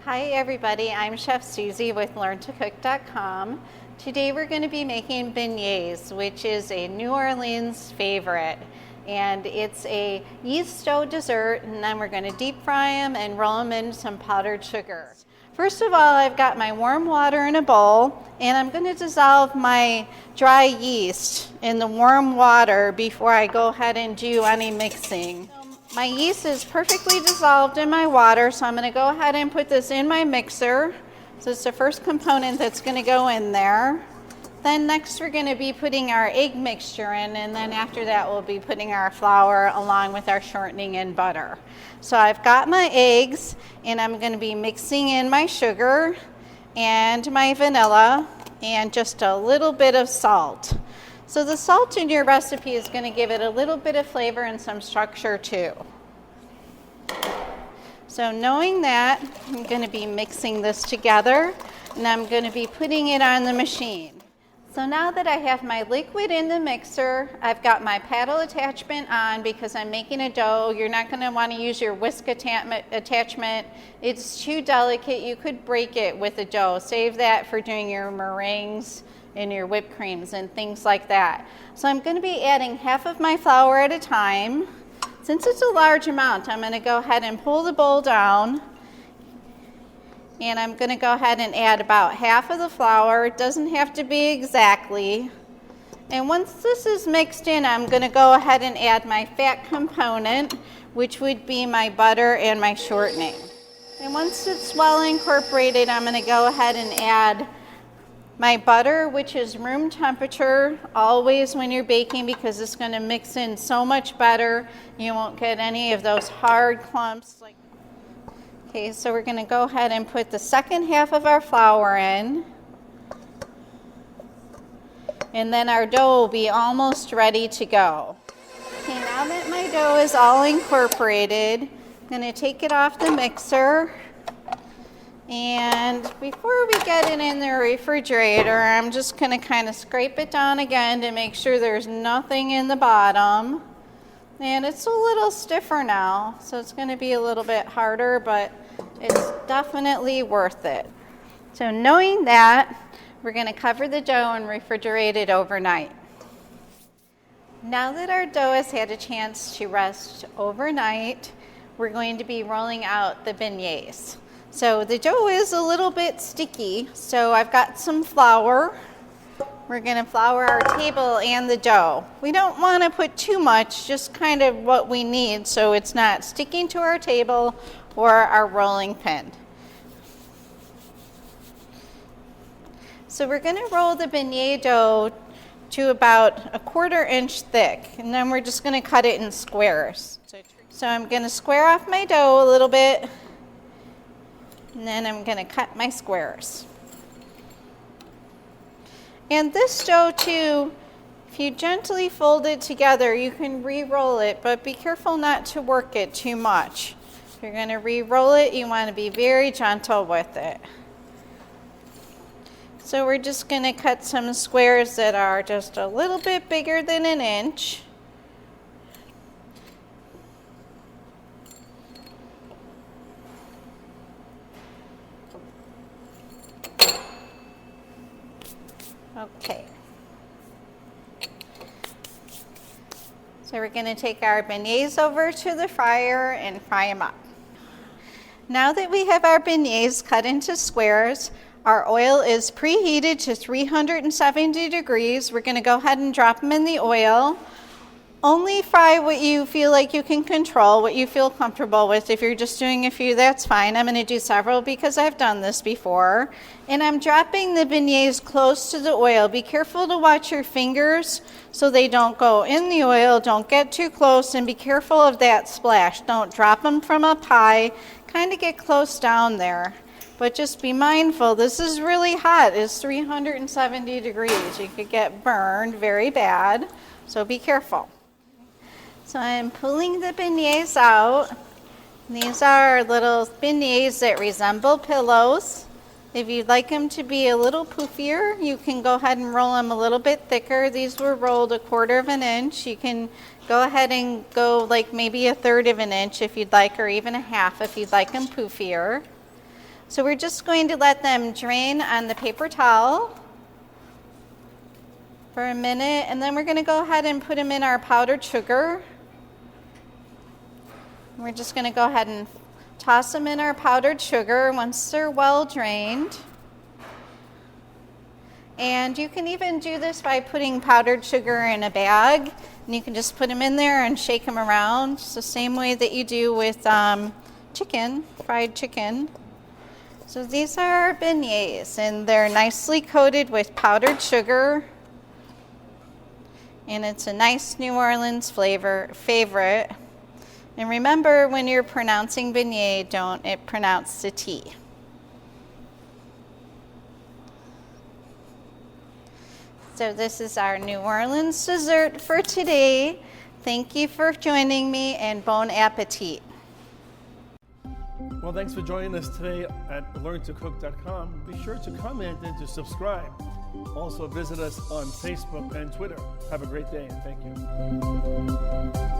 Hi everybody, I'm Chef Susie with LearnToCook.com. Today we're going to be making beignets, which is a New Orleans favorite. And it's a yeast dough dessert, and then we're going to deep fry them and roll them in some powdered sugar. First of all, I've got my warm water in a bowl, and I'm going to dissolve my dry yeast in the warm water before I go ahead and do any mixing. My yeast is perfectly dissolved in my water, so I'm going to go ahead and put this in my mixer. So it's the first component that's going to go in there. Then next we're going to be putting our egg mixture in, and then after that we'll be putting our flour along with our shortening and butter. So I've got my eggs, and I'm going to be mixing in my sugar and my vanilla and just a little bit of salt. So the salt in your recipe is going to give it a little bit of flavor and some structure too. So knowing that, I'm going to be mixing this together, and I'm going to be putting it on the machine. So now that I have my liquid in the mixer, I've got my paddle attachment on because I'm making a dough. You're not going to want to use your whisk attachment. It's too delicate. You could break it with the dough. Save that for doing your meringues and your whipped creams and things like that. So I'm going to be adding half of my flour at a time. Since it's a large amount, I'm going to go ahead and pull the bowl down, and I'm going to go ahead and add about half of the flour. It doesn't have to be exactly. And once this is mixed in, I'm going to go ahead and add my fat component, which would be my butter and my shortening. And once it's well incorporated, I'm going to go ahead and add my butter, which is room temperature, always when you're baking, because it's going to mix in so much better. You won't get any of those hard clumps. Okay, so we're going to go ahead and put the second half of our flour in. And then our dough will be almost ready to go. Okay, now that my dough is all incorporated, I'm going to take it off the mixer. And before we get it in the refrigerator, I'm just going to kind of scrape it down again to make sure there's nothing in the bottom. And it's a little stiffer now, so it's going to be a little bit harder, but it's definitely worth it. So knowing that, we're going to cover the dough and refrigerate it overnight. Now that our dough has had a chance to rest overnight, we're going to be rolling out the beignets. So the dough is a little bit sticky, so I've got some flour. We're going to flour our table and the dough. We don't want to put too much, just kind of what we need so it's not sticking to our table or our rolling pin. So we're going to roll the beignet dough to about 1/4 inch thick, and then we're just going to cut it in squares. So I'm going to square off my dough a little bit, and then I'm going to cut my squares. And this dough too, if you gently fold it together, you can re-roll it, but be careful not to work it too much. If you're going to re-roll it, you want to be very gentle with it. So we're just going to cut some squares that are just a little bit bigger than 1 inch. Okay. So we're going to take our beignets over to the fryer and fry them up. Now that we have our beignets cut into squares, our oil is preheated to 370 degrees. We're going to go ahead and drop them in the oil. Only fry what you feel like you can control, what you feel comfortable with. If you're just doing a few, that's fine. I'm going to do several because I've done this before. And I'm dropping the beignets close to the oil. Be careful to watch your fingers so they don't go in the oil. Don't get too close, and be careful of that splash. Don't drop them from up high. Kind of get close down there. But just be mindful, this is really hot. It's 370 degrees. You could get burned very bad, so be careful. So I'm pulling the beignets out. These are little beignets that resemble pillows. If you'd like them to be a little poofier, you can go ahead and roll them a little bit thicker. These were rolled 1/4 inch. You can go ahead and go like maybe 1/3 inch if you'd like, or even 1/2 if you'd like them poofier. So we're just going to let them drain on the paper towel for a minute, and then we're going to go ahead and put them in our powdered sugar. We're just going to go ahead and toss them in our powdered sugar once they're well drained. And you can even do this by putting powdered sugar in a bag, and you can just put them in there and shake them around. It's the same way that you do with chicken, fried chicken. So these are our beignets, and they're nicely coated with powdered sugar. And it's a nice New Orleans favorite. And remember, when you're pronouncing beignet, don't pronounce the T. So this is our New Orleans dessert for today. Thank you for joining me, and bon appetit. Well, thanks for joining us today at learntocook.com. Be sure to comment and to subscribe. Also visit us on Facebook and Twitter. Have a great day, and thank you.